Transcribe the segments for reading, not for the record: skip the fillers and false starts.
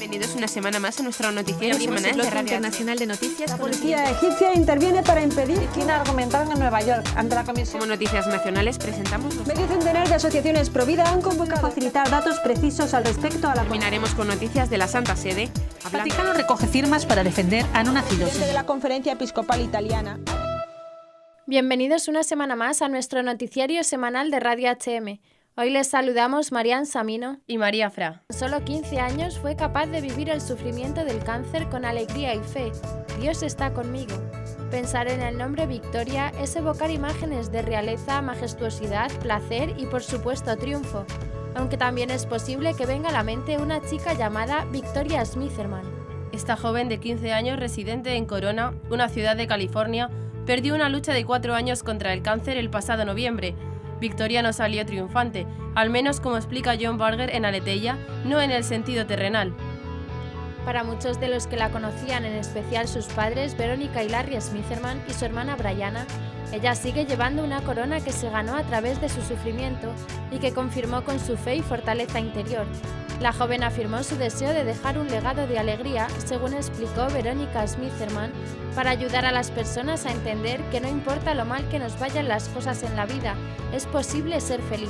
Bienvenidos una semana más a nuestro noticiero semanal el de Radio Internacional de Noticias. La policía egipcia interviene para impedir que argumentaron en Nueva York ante la comisión. Como noticias nacionales presentamos los... Medio centenar de asociaciones pro vida han convocado a facilitar datos precisos al respecto a la... Terminaremos con noticias de la Santa Sede. El Vaticano recoge firmas para defender a no nacidos. de la Conferencia Episcopal Italiana. Bienvenidos una semana más a nuestro noticiario semanal de Radio HM. Hoy les saludamos Marian Samino y María Fra. A solo 15 años fue capaz de vivir el sufrimiento del cáncer con alegría y fe. Dios está conmigo. Pensar en el nombre Victoria es evocar imágenes de realeza, majestuosidad, placer y por supuesto triunfo. Aunque también es posible que venga a la mente una chica llamada Victoria Smitherman. Esta joven de 15 años residente en Corona, una ciudad de California, perdió una lucha de 4 años contra el cáncer el pasado noviembre. Victoria no salió triunfante, al menos como explica John Barger en Aleteia, no en el sentido terrenal. Para muchos de los que la conocían, en especial sus padres, Verónica y Larry Smitherman y su hermana Brianna, ella sigue llevando una corona que se ganó a través de su sufrimiento y que confirmó con su fe y fortaleza interior. La joven afirmó su deseo de dejar un legado de alegría, según explicó Verónica Smitherman, para ayudar a las personas a entender que no importa lo mal que nos vayan las cosas en la vida, es posible ser feliz.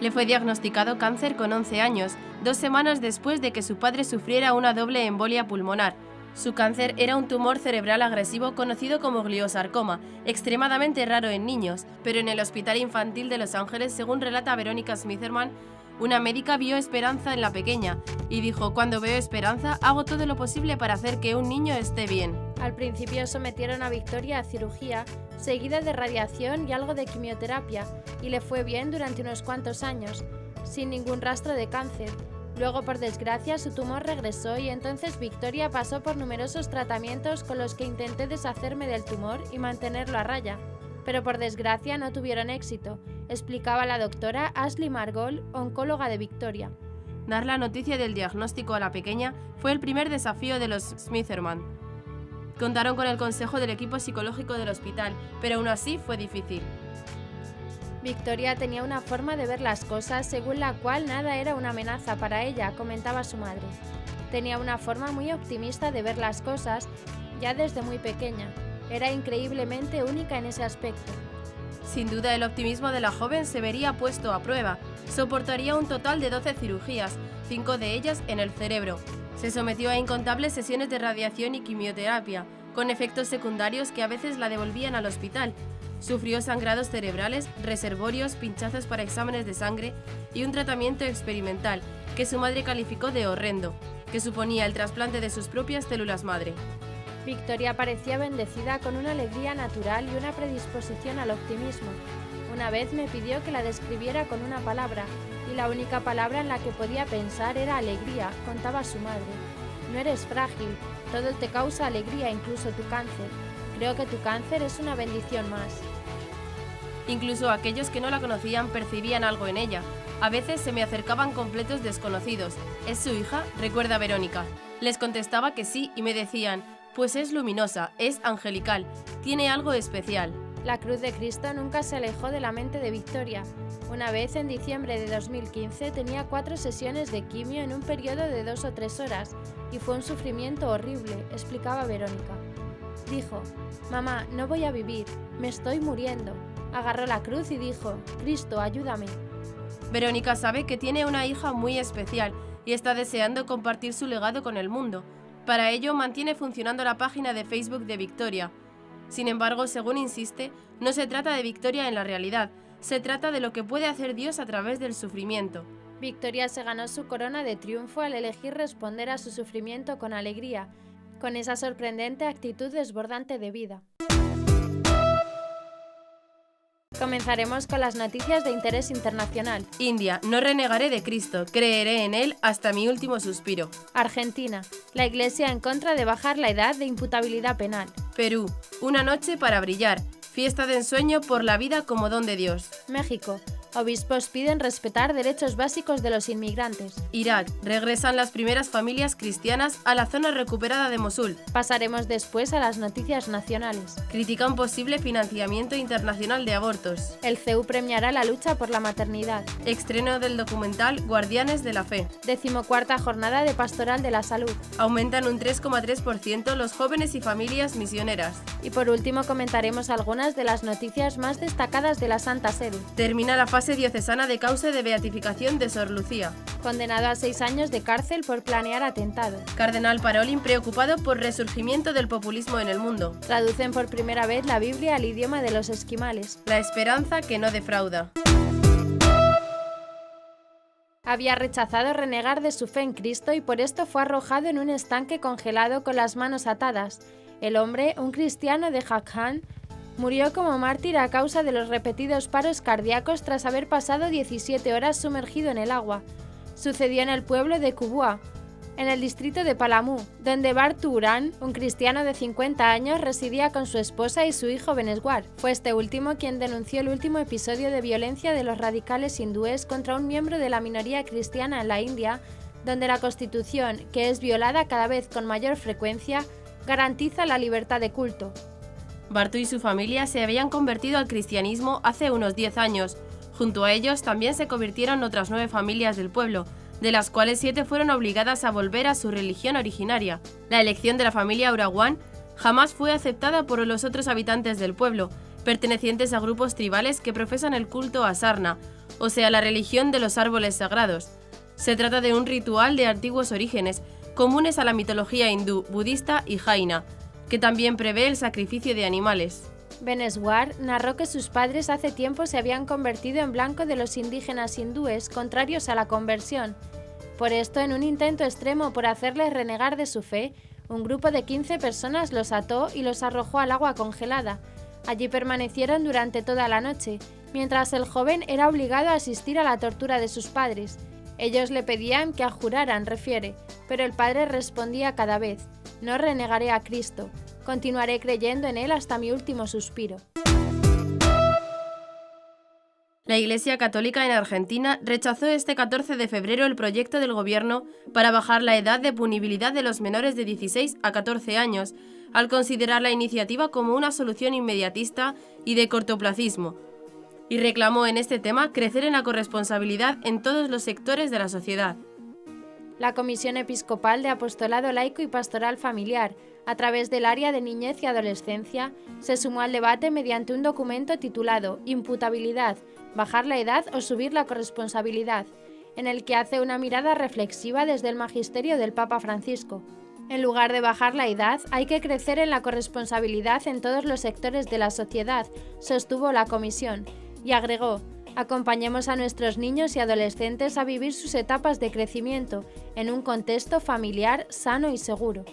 Le fue diagnosticado cáncer con 11 años, 2 semanas después de que su padre sufriera una doble embolia pulmonar. Su cáncer era un tumor cerebral agresivo conocido como gliosarcoma, extremadamente raro en niños, pero en el Hospital Infantil de Los Ángeles, según relata Verónica Smitherman, una médica vio esperanza en la pequeña y dijo: cuando veo esperanza, hago todo lo posible para hacer que un niño esté bien. Al principio sometieron a Victoria a cirugía, seguida de radiación y algo de quimioterapia, y le fue bien durante unos cuantos años, sin ningún rastro de cáncer. Luego, por desgracia, su tumor regresó y entonces Victoria pasó por numerosos tratamientos con los que intenté deshacerme del tumor y mantenerlo a raya. Pero por desgracia no tuvieron éxito, explicaba la doctora Ashley Margol, oncóloga de Victoria. Dar la noticia del diagnóstico a la pequeña fue el primer desafío de los Smitherman. Contaron con el consejo del equipo psicológico del hospital, pero aún así fue difícil. Victoria tenía una forma de ver las cosas según la cual nada era una amenaza para ella, comentaba su madre. Tenía una forma muy optimista de ver las cosas ya desde muy pequeña. Era increíblemente única en ese aspecto. Sin duda, el optimismo de la joven se vería puesto a prueba. Soportaría un total de 12 cirugías, 5 de ellas en el cerebro. Se sometió a incontables sesiones de radiación y quimioterapia, con efectos secundarios que a veces la devolvían al hospital. Sufrió sangrados cerebrales, reservorios, pinchazos para exámenes de sangre y un tratamiento experimental que su madre calificó de horrendo, que suponía el trasplante de sus propias células madre. Victoria parecía bendecida con una alegría natural y una predisposición al optimismo. Una vez me pidió que la describiera con una palabra, y la única palabra en la que podía pensar era alegría, contaba su madre. No eres frágil, todo te causa alegría, incluso tu cáncer. Creo que tu cáncer es una bendición más. Incluso aquellos que no la conocían percibían algo en ella. A veces se me acercaban completos desconocidos. ¿Es su hija?, recuerda Verónica. Les contestaba que sí y me decían: pues es luminosa, es angelical, tiene algo especial. La cruz de Cristo nunca se alejó de la mente de Victoria. Una vez, en diciembre de 2015, tenía 4 sesiones de quimio en un periodo de 2 o 3 horas, y fue un sufrimiento horrible, explicaba Verónica. Dijo: mamá, no voy a vivir, me estoy muriendo. Agarró la cruz y dijo: Cristo, ayúdame. Verónica sabe que tiene una hija muy especial y está deseando compartir su legado con el mundo. Para ello mantiene funcionando la página de Facebook de Victoria. Sin embargo, según insiste, no se trata de Victoria en la realidad, se trata de lo que puede hacer Dios a través del sufrimiento. Victoria se ganó su corona de triunfo al elegir responder a su sufrimiento con alegría, con esa sorprendente actitud desbordante de vida. Comenzaremos con las noticias de interés internacional. India: no renegaré de Cristo, creeré en Él hasta mi último suspiro. Argentina: la Iglesia en contra de bajar la edad de imputabilidad penal. Perú: una noche para brillar, fiesta de ensueño por la vida como don de Dios. México: Obispos piden respetar derechos básicos de los inmigrantes. Irak. Regresan las primeras familias cristianas a la zona recuperada de Mosul. Pasaremos después a las noticias nacionales. Critican posible financiamiento internacional de abortos. El CEU premiará la lucha por la maternidad. Estreno del documental Guardianes de la Fe. 14ª jornada de Pastoral de la Salud. Aumentan un 3,3% los jóvenes y familias misioneras. Y por último comentaremos algunas de las noticias más destacadas de la Santa Sede. Termina la fase diocesana de causa de beatificación de Sor Lucía. Condenado a 6 años de cárcel por planear atentado. Cardenal Parolin preocupado por resurgimiento del populismo en el mundo. Traducen por primera vez la Biblia al idioma de los esquimales. La esperanza que no defrauda. Había rechazado renegar de su fe en Cristo y por esto fue arrojado en un estanque congelado con las manos atadas. El hombre, un cristiano de Jharkhand, murió como mártir a causa de los repetidos paros cardíacos tras haber pasado 17 horas sumergido en el agua. Sucedió en el pueblo de Kubua, en el distrito de Palamú, donde Bartu Uran, un cristiano de 50 años, residía con su esposa y su hijo Beneswar. Fue este último quien denunció el último episodio de violencia de los radicales hindúes contra un miembro de la minoría cristiana en la India, donde la Constitución, que es violada cada vez con mayor frecuencia, garantiza la libertad de culto. Bartu y su familia se habían convertido al cristianismo hace unos 10 años. Junto a ellos también se convirtieron otras 9 familias del pueblo, de las cuales 7 fueron obligadas a volver a su religión originaria. La elección de la familia Urawan jamás fue aceptada por los otros habitantes del pueblo, pertenecientes a grupos tribales que profesan el culto a Sarna, o sea, la religión de los árboles sagrados. Se trata de un ritual de antiguos orígenes, comunes a la mitología hindú, budista y jaina, que también prevé el sacrificio de animales. Beneswar narró que sus padres hace tiempo se habían convertido en blanco de los indígenas hindúes contrarios a la conversión. Por esto, en un intento extremo por hacerles renegar de su fe, un grupo de 15 personas los ató y los arrojó al agua congelada. Allí permanecieron durante toda la noche, mientras el joven era obligado a asistir a la tortura de sus padres. Ellos le pedían que juraran, refiere, pero el padre respondía cada vez: «No renegaré a Cristo, continuaré creyendo en Él hasta mi último suspiro». La Iglesia Católica en Argentina rechazó este 14 de febrero el proyecto del gobierno para bajar la edad de punibilidad de los menores de 16 a 14 años, al considerar la iniciativa como una solución inmediatista y de cortoplacismo, y reclamó en este tema crecer en la corresponsabilidad en todos los sectores de la sociedad. La Comisión Episcopal de Apostolado Laico y Pastoral Familiar, a través del área de niñez y adolescencia, se sumó al debate mediante un documento titulado Imputabilidad, bajar la edad o subir la corresponsabilidad, en el que hace una mirada reflexiva desde el magisterio del Papa Francisco. En lugar de bajar la edad, hay que crecer en la corresponsabilidad en todos los sectores de la sociedad, sostuvo la comisión, y agregó: acompañemos a nuestros niños y adolescentes a vivir sus etapas de crecimiento en un contexto familiar sano y seguro.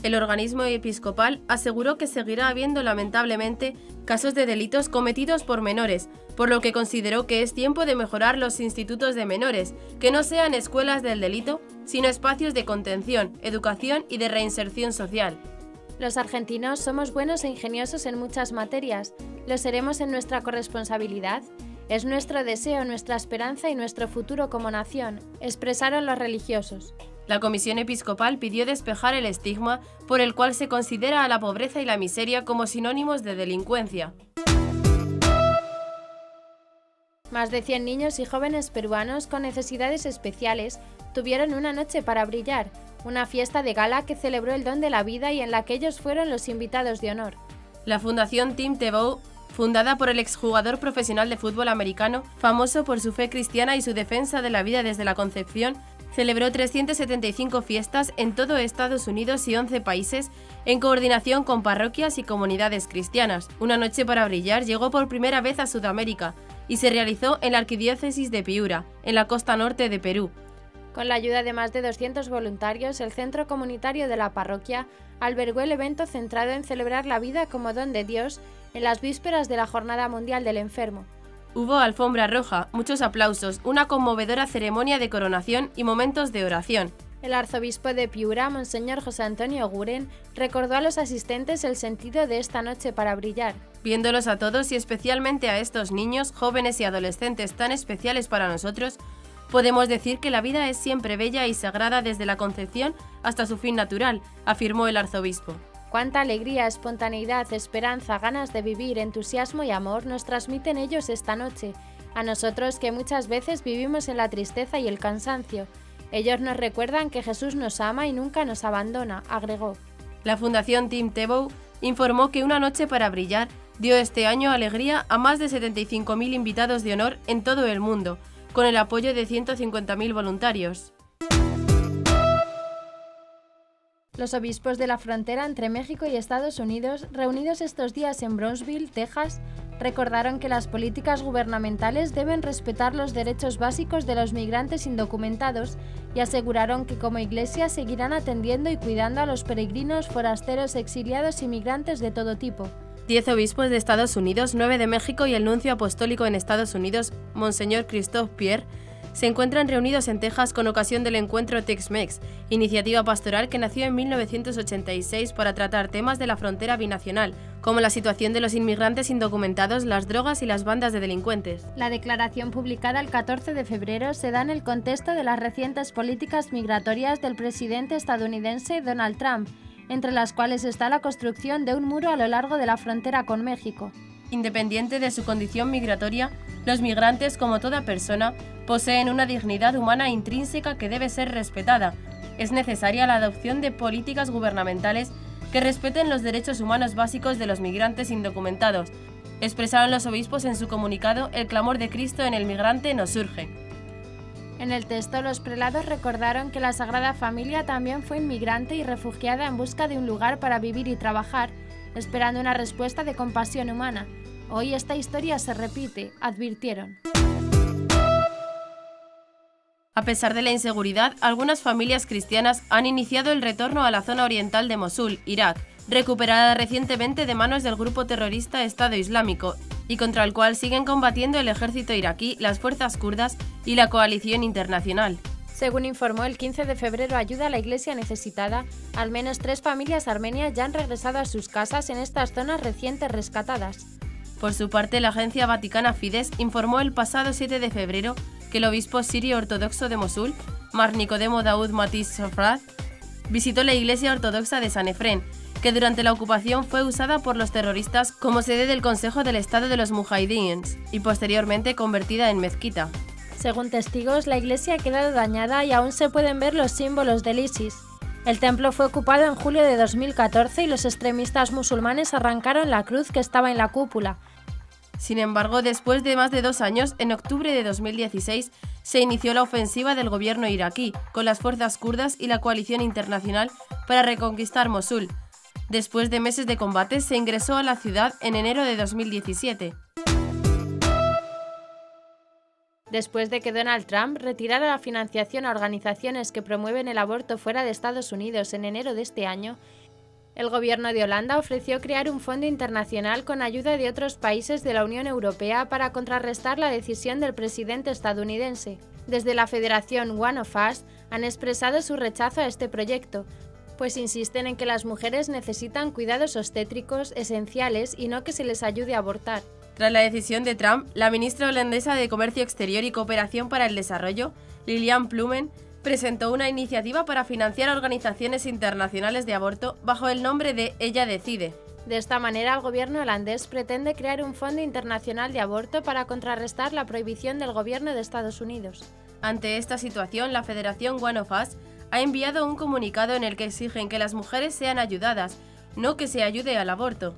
El organismo episcopal aseguró que seguirá habiendo lamentablemente casos de delitos cometidos por menores, por lo que consideró que es tiempo de mejorar los institutos de menores, que no sean escuelas del delito, sino espacios de contención, educación y de reinserción social. Los argentinos somos buenos e ingeniosos en muchas materias. ¿Lo seremos en nuestra corresponsabilidad? Es nuestro deseo, nuestra esperanza y nuestro futuro como nación, expresaron los religiosos. La Comisión Episcopal pidió despejar el estigma por el cual se considera a la pobreza y la miseria como sinónimos de delincuencia. Más de 100 niños y jóvenes peruanos con necesidades especiales tuvieron una noche para brillar, una fiesta de gala que celebró el don de la vida y en la que ellos fueron los invitados de honor. La Fundación Tim Tebow, fundada por el exjugador profesional de fútbol americano, famoso por su fe cristiana y su defensa de la vida desde la concepción, celebró 375 fiestas en todo Estados Unidos y 11 países en coordinación con parroquias y comunidades cristianas. Una noche para brillar llegó por primera vez a Sudamérica y se realizó en la Arquidiócesis de Piura, en la costa norte de Perú. Con la ayuda de más de 200 voluntarios, el centro comunitario de la parroquia albergó el evento centrado en celebrar la vida como don de Dios en las vísperas de la Jornada Mundial del Enfermo. Hubo alfombra roja, muchos aplausos, una conmovedora ceremonia de coronación y momentos de oración. El arzobispo de Piura, Monseñor José Antonio Guren, recordó a los asistentes el sentido de esta noche para brillar. Viéndolos a todos y especialmente a estos niños, jóvenes y adolescentes tan especiales para nosotros, podemos decir que la vida es siempre bella y sagrada desde la concepción hasta su fin natural, afirmó el arzobispo. Cuánta alegría, espontaneidad, esperanza, ganas de vivir, entusiasmo y amor nos transmiten ellos esta noche, a nosotros que muchas veces vivimos en la tristeza y el cansancio. Ellos nos recuerdan que Jesús nos ama y nunca nos abandona, agregó. La Fundación Tim Tebow informó que Una noche para brillar dio este año alegría a más de 75.000 invitados de honor en todo el mundo, con el apoyo de 150.000 voluntarios. Los obispos de la frontera entre México y Estados Unidos, reunidos estos días en Brownsville, Texas, recordaron que las políticas gubernamentales deben respetar los derechos básicos de los migrantes indocumentados y aseguraron que como Iglesia seguirán atendiendo y cuidando a los peregrinos, forasteros, exiliados y migrantes de todo tipo. 10 obispos de Estados Unidos, 9 de México y el nuncio apostólico en Estados Unidos, Monseñor Christophe Pierre, se encuentran reunidos en Texas con ocasión del encuentro Tex-Mex, iniciativa pastoral que nació en 1986 para tratar temas de la frontera binacional, como la situación de los inmigrantes indocumentados, las drogas y las bandas de delincuentes. La declaración publicada el 14 de febrero se da en el contexto de las recientes políticas migratorias del presidente estadounidense Donald Trump, entre las cuales está la construcción de un muro a lo largo de la frontera con México. Independiente de su condición migratoria, los migrantes, como toda persona, poseen una dignidad humana intrínseca que debe ser respetada. Es necesaria la adopción de políticas gubernamentales que respeten los derechos humanos básicos de los migrantes indocumentados. Expresaron los obispos en su comunicado: el clamor de Cristo en el migrante nos urge. En el texto, los prelados recordaron que la Sagrada Familia también fue inmigrante y refugiada en busca de un lugar para vivir y trabajar, esperando una respuesta de compasión humana. Hoy esta historia se repite, advirtieron. A pesar de la inseguridad, algunas familias cristianas han iniciado el retorno a la zona oriental de Mosul, Irak, recuperada recientemente de manos del grupo terrorista Estado Islámico, y contra el cual siguen combatiendo el ejército iraquí, las fuerzas kurdas y la coalición internacional. Según informó el 15 de febrero Ayuda a la Iglesia Necesitada, al menos 3 familias armenias ya han regresado a sus casas en estas zonas recientes rescatadas. Por su parte, la agencia vaticana Fides informó el pasado 7 de febrero que el obispo sirio ortodoxo de Mosul, Mar Nicodemo Daoud Matiz Sofrat, visitó la iglesia ortodoxa de San Efrén, que durante la ocupación fue usada por los terroristas como sede del Consejo del Estado de los Mujahidins y posteriormente convertida en mezquita. Según testigos, la iglesia ha quedado dañada y aún se pueden ver los símbolos del ISIS. El templo fue ocupado en julio de 2014 y los extremistas musulmanes arrancaron la cruz que estaba en la cúpula. Sin embargo, después de más de 2 años, en octubre de 2016, se inició la ofensiva del gobierno iraquí, con las fuerzas kurdas y la coalición internacional para reconquistar Mosul. Después de meses de combates, se ingresó a la ciudad en enero de 2017. Después de que Donald Trump retirara la financiación a organizaciones que promueven el aborto fuera de Estados Unidos en enero de este año, el gobierno de Holanda ofreció crear un fondo internacional con ayuda de otros países de la Unión Europea para contrarrestar la decisión del presidente estadounidense. Desde la Federación One of Us han expresado su rechazo a este proyecto, pues insisten en que las mujeres necesitan cuidados obstétricos esenciales y no que se les ayude a abortar. Tras la decisión de Trump, la ministra holandesa de Comercio Exterior y Cooperación para el Desarrollo, Lilian Ploumen, presentó una iniciativa para financiar organizaciones internacionales de aborto bajo el nombre de Ella Decide. De esta manera, el gobierno holandés pretende crear un fondo internacional de aborto para contrarrestar la prohibición del gobierno de Estados Unidos. Ante esta situación, la Federación One of Us ha enviado un comunicado en el que exigen que las mujeres sean ayudadas, no que se ayude al aborto.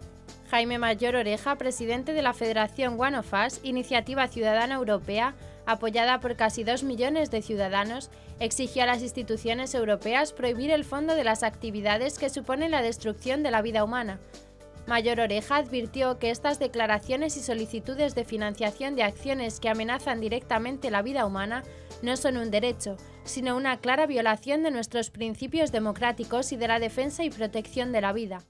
Jaime Mayor Oreja, presidente de la Federación One of Us, iniciativa ciudadana europea, apoyada por casi 2 millones de ciudadanos, exigió a las instituciones europeas prohibir el fondo de las actividades que suponen la destrucción de la vida humana. Mayor Oreja advirtió que estas declaraciones y solicitudes de financiación de acciones que amenazan directamente la vida humana no son un derecho, sino una clara violación de nuestros principios democráticos y de la defensa y protección de la vida.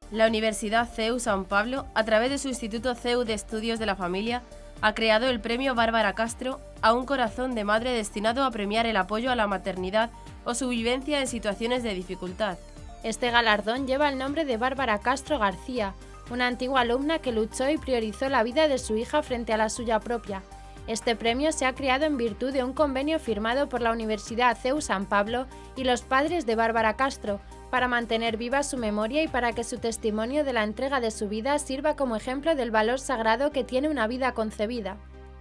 La Universidad CEU San Pablo, a través de su Instituto CEU de Estudios de la Familia, ha creado el premio Bárbara Castro a un corazón de madre destinado a premiar el apoyo a la maternidad o su vivencia en situaciones de dificultad. Este galardón lleva el nombre de Bárbara Castro García, una antigua alumna que luchó y priorizó la vida de su hija frente a la suya propia. Este premio se ha creado en virtud de un convenio firmado por la Universidad CEU San Pablo y los padres de Bárbara Castro, para mantener viva su memoria y para que su testimonio de la entrega de su vida sirva como ejemplo del valor sagrado que tiene una vida concebida.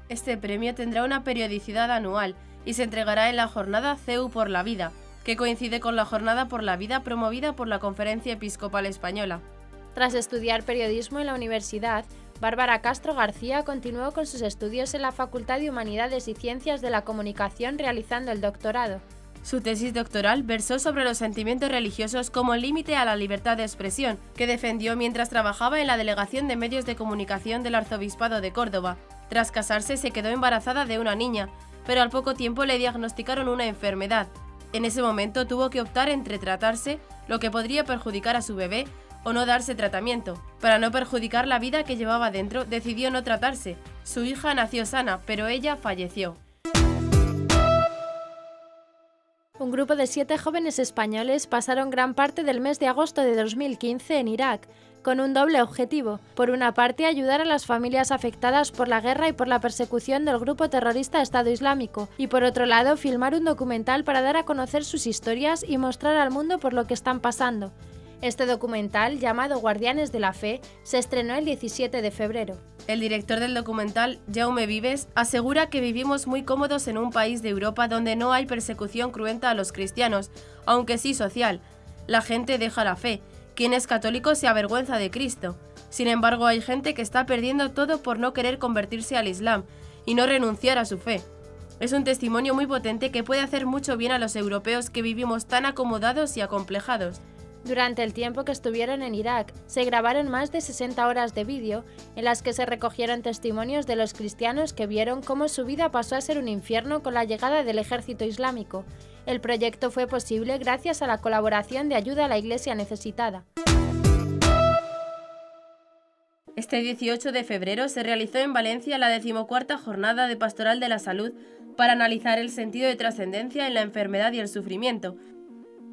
Este premio tendrá una periodicidad anual y se entregará en la jornada CEU por la Vida, que coincide con la Jornada por la Vida promovida por la Conferencia Episcopal Española. Tras estudiar periodismo en la universidad, Bárbara Castro García continuó con sus estudios en la Facultad de Humanidades y Ciencias de la Comunicación realizando el doctorado. Su tesis doctoral versó sobre los sentimientos religiosos como límite a la libertad de expresión, que defendió mientras trabajaba en la Delegación de Medios de Comunicación del Arzobispado de Córdoba. Tras casarse se quedó embarazada de una niña, pero al poco tiempo le diagnosticaron una enfermedad. En ese momento tuvo que optar entre tratarse, lo que podría perjudicar a su bebé, o no darse tratamiento. Para no perjudicar la vida que llevaba dentro, decidió no tratarse. Su hija nació sana, pero ella falleció. Un grupo de 7 jóvenes españoles pasaron gran parte del mes de agosto de 2015 en Irak, con un doble objetivo. Por una parte, ayudar a las familias afectadas por la guerra y por la persecución del grupo terrorista Estado Islámico, y por otro lado, filmar un documental para dar a conocer sus historias y mostrar al mundo por lo que están pasando. Este documental, llamado Guardianes de la Fe, se estrenó el 17 de febrero. El director del documental, Jaume Vives, asegura que vivimos muy cómodos en un país de Europa donde no hay persecución cruenta a los cristianos, aunque sí social. La gente deja la fe. Quien es católico se avergüenza de Cristo. Sin embargo, hay gente que está perdiendo todo por no querer convertirse al Islam y no renunciar a su fe. Es un testimonio muy potente que puede hacer mucho bien a los europeos que vivimos tan acomodados y acomplejados. Durante el tiempo que estuvieron en Irak, se grabaron más de 60 horas de vídeo en las que se recogieron testimonios de los cristianos que vieron cómo su vida pasó a ser un infierno con la llegada del ejército islámico. El proyecto fue posible gracias a la colaboración de ayuda a la Iglesia necesitada. Este 18 de febrero se realizó en Valencia la 14ª Jornada de Pastoral de la Salud para analizar el sentido de trascendencia en la enfermedad y el sufrimiento.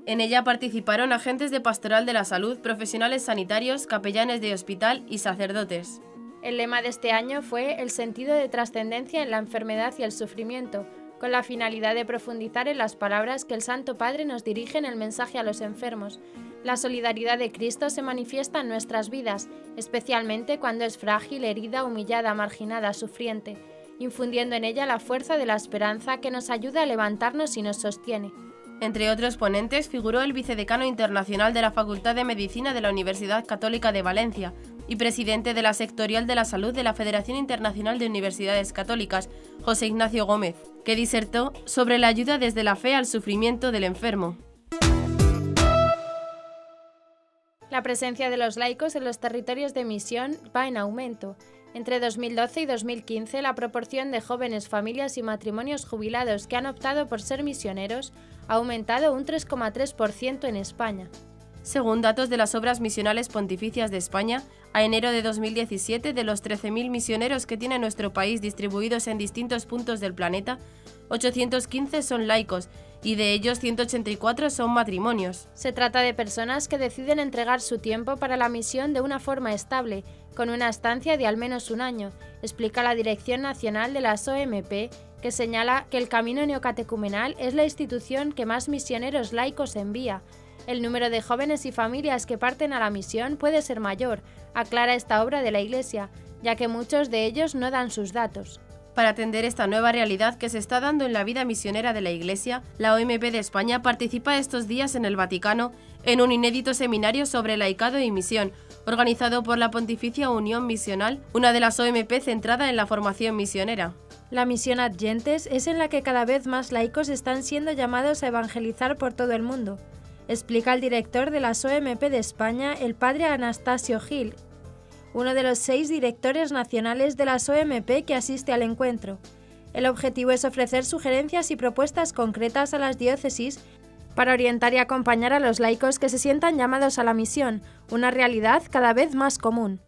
En ella participaron agentes de Pastoral de la Salud, profesionales sanitarios, capellanes de hospital y sacerdotes. El lema de este año fue el sentido de trascendencia en la enfermedad y el sufrimiento, con la finalidad de profundizar en las palabras que el Santo Padre nos dirige en el mensaje a los enfermos. La solidaridad de Cristo se manifiesta en nuestras vidas, especialmente cuando es frágil, herida, humillada, marginada, sufriente, infundiendo en ella la fuerza de la esperanza que nos ayuda a levantarnos y nos sostiene. Entre otros ponentes figuró el vicedecano internacional de la Facultad de Medicina de la Universidad Católica de Valencia y presidente de la Sectorial de la Salud de la Federación Internacional de Universidades Católicas, José Ignacio Gómez, que disertó sobre la ayuda desde la fe al sufrimiento del enfermo. La presencia de los laicos en los territorios de misión va en aumento. Entre 2012 y 2015, la proporción de jóvenes, familias y matrimonios jubilados que han optado por ser misioneros ha aumentado un 3,3% en España. Según datos de las Obras Misionales Pontificias de España, a enero de 2017, de los 13.000 misioneros que tiene nuestro país distribuidos en distintos puntos del planeta, 815 son laicos y de ellos 184 son matrimonios. Se trata de personas que deciden entregar su tiempo para la misión de una forma estable, con una estancia de al menos un año, explica la Dirección Nacional de las OMP, que señala que el Camino Neocatecumenal es la institución que más misioneros laicos envía. El número de jóvenes y familias que parten a la misión puede ser mayor, aclara esta obra de la Iglesia, ya que muchos de ellos no dan sus datos. Para atender esta nueva realidad que se está dando en la vida misionera de la Iglesia, la OMP de España participa estos días en el Vaticano en un inédito seminario sobre laicado y misión, organizado por la Pontificia Unión Misional, una de las OMP centrada en la formación misionera. La misión Ad Gentes es en la que cada vez más laicos están siendo llamados a evangelizar por todo el mundo, explica el director de las OMP de España, el padre Anastasio Gil, uno de los 6 directores nacionales de las OMP que asiste al encuentro. El objetivo es ofrecer sugerencias y propuestas concretas a las diócesis para orientar y acompañar a los laicos que se sientan llamados a la misión, una realidad cada vez más común.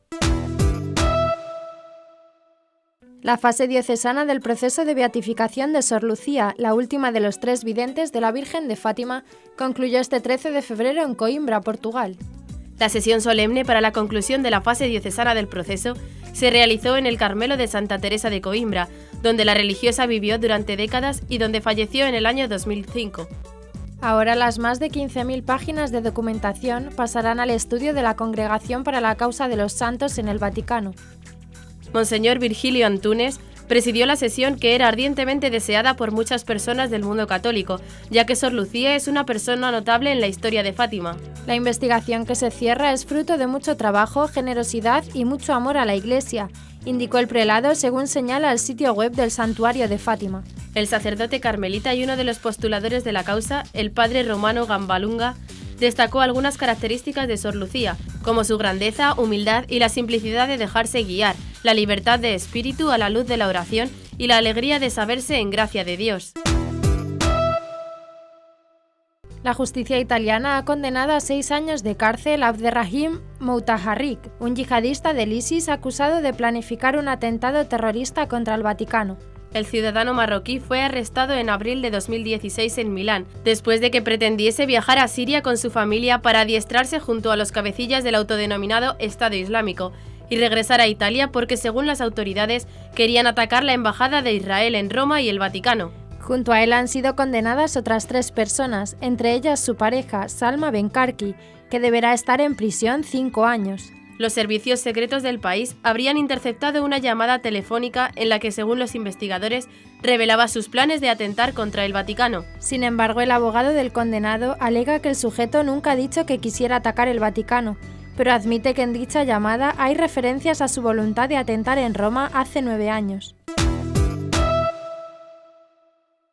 La fase diocesana del proceso de beatificación de Sor Lucía, la última de los 3 videntes de la Virgen de Fátima, concluyó este 13 de febrero en Coimbra, Portugal. La sesión solemne para la conclusión de la fase diocesana del proceso se realizó en el Carmelo de Santa Teresa de Coimbra, donde la religiosa vivió durante décadas y donde falleció en el año 2005. Ahora las más de 15.000 páginas de documentación pasarán al estudio de la Congregación para la Causa de los Santos en el Vaticano. Monseñor Virgilio Antunes presidió la sesión que era ardientemente deseada por muchas personas del mundo católico, ya que Sor Lucía es una persona notable en la historia de Fátima. La investigación que se cierra es fruto de mucho trabajo, generosidad y mucho amor a la Iglesia, indicó el prelado según señala el sitio web del Santuario de Fátima. El sacerdote carmelita y uno de los postuladores de la causa, el padre Romano Gambalunga, destacó algunas características de Sor Lucía, como su grandeza, humildad y la simplicidad de dejarse guiar, la libertad de espíritu a la luz de la oración y la alegría de saberse en gracia de Dios. La justicia italiana ha condenado a 6 años de cárcel a Abderrahim Moutaharrik, un yihadista del ISIS acusado de planificar un atentado terrorista contra el Vaticano. El ciudadano marroquí fue arrestado en abril de 2016 en Milán, después de que pretendiese viajar a Siria con su familia para adiestrarse junto a los cabecillas del autodenominado Estado Islámico, y regresar a Italia porque, según las autoridades, querían atacar la embajada de Israel en Roma y el Vaticano. Junto a él han sido condenadas otras 3 personas, entre ellas su pareja, Salma Benkarki, que deberá estar en prisión 5 años. Los servicios secretos del país habrían interceptado una llamada telefónica en la que, según los investigadores, revelaba sus planes de atentar contra el Vaticano. Sin embargo, el abogado del condenado alega que el sujeto nunca ha dicho que quisiera atacar el Vaticano, pero admite que en dicha llamada hay referencias a su voluntad de atentar en Roma hace 9 años.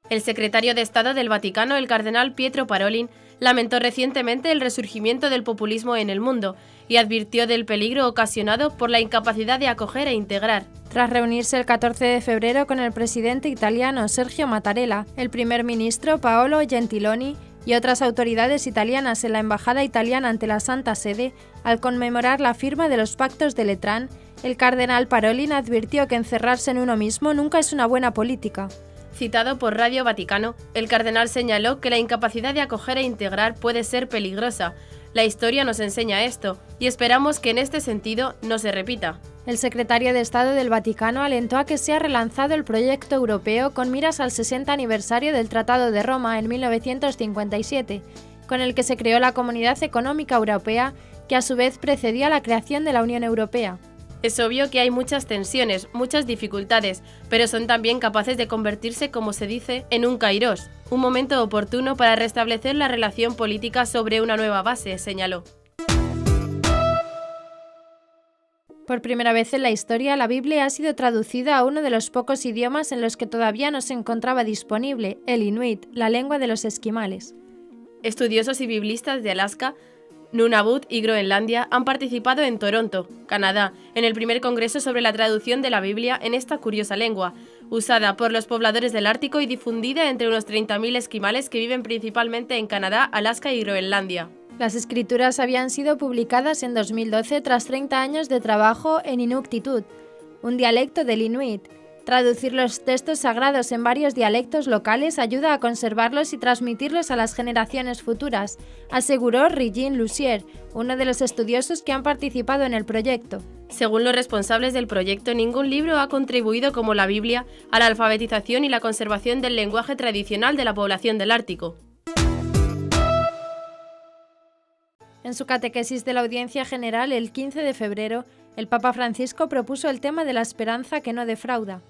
El secretario de Estado del Vaticano, el cardenal Pietro Parolin, lamentó recientemente el resurgimiento del populismo en el mundo y advirtió del peligro ocasionado por la incapacidad de acoger e integrar. Tras reunirse el 14 de febrero con el presidente italiano Sergio Mattarella, el primer ministro Paolo Gentiloni y otras autoridades italianas en la embajada italiana ante la Santa Sede, al conmemorar la firma de los pactos de Letrán, el cardenal Parolin advirtió que encerrarse en uno mismo nunca es una buena política. Citado por Radio Vaticano, el cardenal señaló que la incapacidad de acoger e integrar puede ser peligrosa. La historia nos enseña esto, y esperamos que en este sentido no se repita. El secretario de Estado del Vaticano alentó a que sea relanzado el proyecto europeo con miras al 60 aniversario del Tratado de Roma en 1957, con el que se creó la Comunidad Económica Europea, que a su vez precedía la creación de la Unión Europea. Es obvio que hay muchas tensiones, muchas dificultades, pero son también capaces de convertirse, como se dice, en un kairos, un momento oportuno para restablecer la relación política sobre una nueva base, señaló. Por primera vez en la historia, la Biblia ha sido traducida a uno de los pocos idiomas en los que todavía no se encontraba disponible, el inuit, la lengua de los esquimales. Estudiosos y biblistas de Alaska, Nunavut y Groenlandia han participado en Toronto, Canadá, en el primer congreso sobre la traducción de la Biblia en esta curiosa lengua, usada por los pobladores del Ártico y difundida entre unos 30.000 esquimales que viven principalmente en Canadá, Alaska y Groenlandia. Las escrituras habían sido publicadas en 2012 tras 30 años de trabajo en Inuktitut, un dialecto del inuit. Traducir los textos sagrados en varios dialectos locales ayuda a conservarlos y transmitirlos a las generaciones futuras, aseguró Regine Lussier, uno de los estudiosos que han participado en el proyecto. Según los responsables del proyecto, ningún libro ha contribuido como la Biblia a la alfabetización y la conservación del lenguaje tradicional de la población del Ártico. En su catequesis de la Audiencia General el 15 de febrero, el Papa Francisco propuso el tema de la esperanza que no defrauda.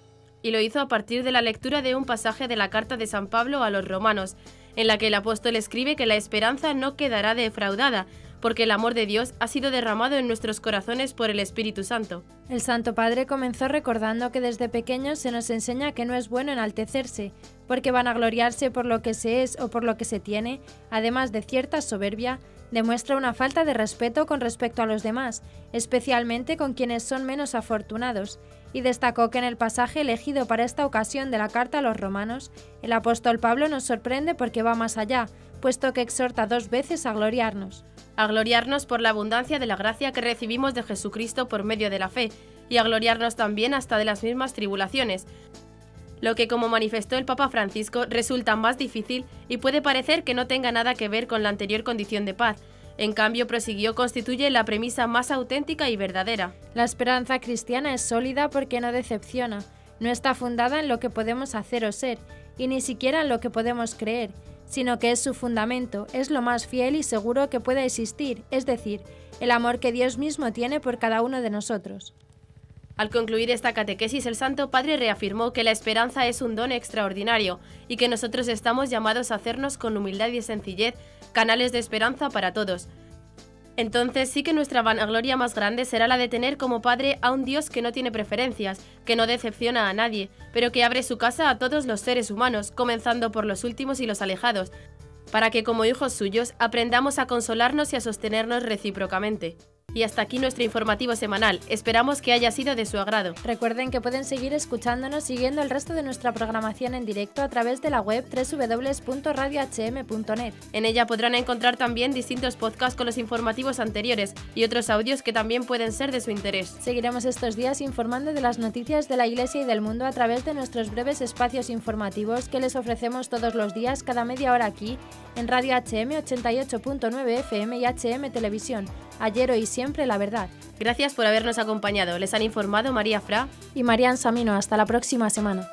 Y lo hizo a partir de la lectura de un pasaje de la carta de San Pablo a los romanos, en la que el apóstol escribe que la esperanza no quedará defraudada, porque el amor de Dios ha sido derramado en nuestros corazones por el Espíritu Santo. El Santo Padre comenzó recordando que desde pequeños se nos enseña que no es bueno enaltecerse, porque vanagloriarse por lo que se es o por lo que se tiene, además de cierta soberbia, demuestra una falta de respeto con respecto a los demás, especialmente con quienes son menos afortunados, y destacó que en el pasaje elegido para esta ocasión de la carta a los romanos, el apóstol Pablo nos sorprende porque va más allá, puesto que exhorta 2 veces a gloriarnos. A gloriarnos por la abundancia de la gracia que recibimos de Jesucristo por medio de la fe, y a gloriarnos también hasta de las mismas tribulaciones, lo que, como manifestó el Papa Francisco, resulta más difícil y puede parecer que no tenga nada que ver con la anterior condición de paz. En cambio, prosiguió, constituye la premisa más auténtica y verdadera. La esperanza cristiana es sólida porque no decepciona, no está fundada en lo que podemos hacer o ser, y ni siquiera en lo que podemos creer, sino que es su fundamento, es lo más fiel y seguro que puede existir, es decir, el amor que Dios mismo tiene por cada uno de nosotros. Al concluir esta catequesis, el Santo Padre reafirmó que la esperanza es un don extraordinario y que nosotros estamos llamados a hacernos con humildad y sencillez canales de esperanza para todos. Entonces sí que nuestra vanagloria más grande será la de tener como Padre a un Dios que no tiene preferencias, que no decepciona a nadie, pero que abre su casa a todos los seres humanos, comenzando por los últimos y los alejados, para que como hijos suyos aprendamos a consolarnos y a sostenernos recíprocamente. Y hasta aquí nuestro informativo semanal. Esperamos que haya sido de su agrado. Recuerden que pueden seguir escuchándonos siguiendo el resto de nuestra programación en directo a través de la web www.radiohm.net. En ella podrán encontrar también distintos podcasts con los informativos anteriores y otros audios que también pueden ser de su interés. Seguiremos estos días informando de las noticias de la Iglesia y del mundo a través de nuestros breves espacios informativos que les ofrecemos todos los días cada media hora aquí en Radio HM 88.9 FM y HM Televisión. Ayer, hoy, siempre la verdad. Gracias por habernos acompañado. Les han informado María Fra y Marian Samino. Hasta la próxima semana.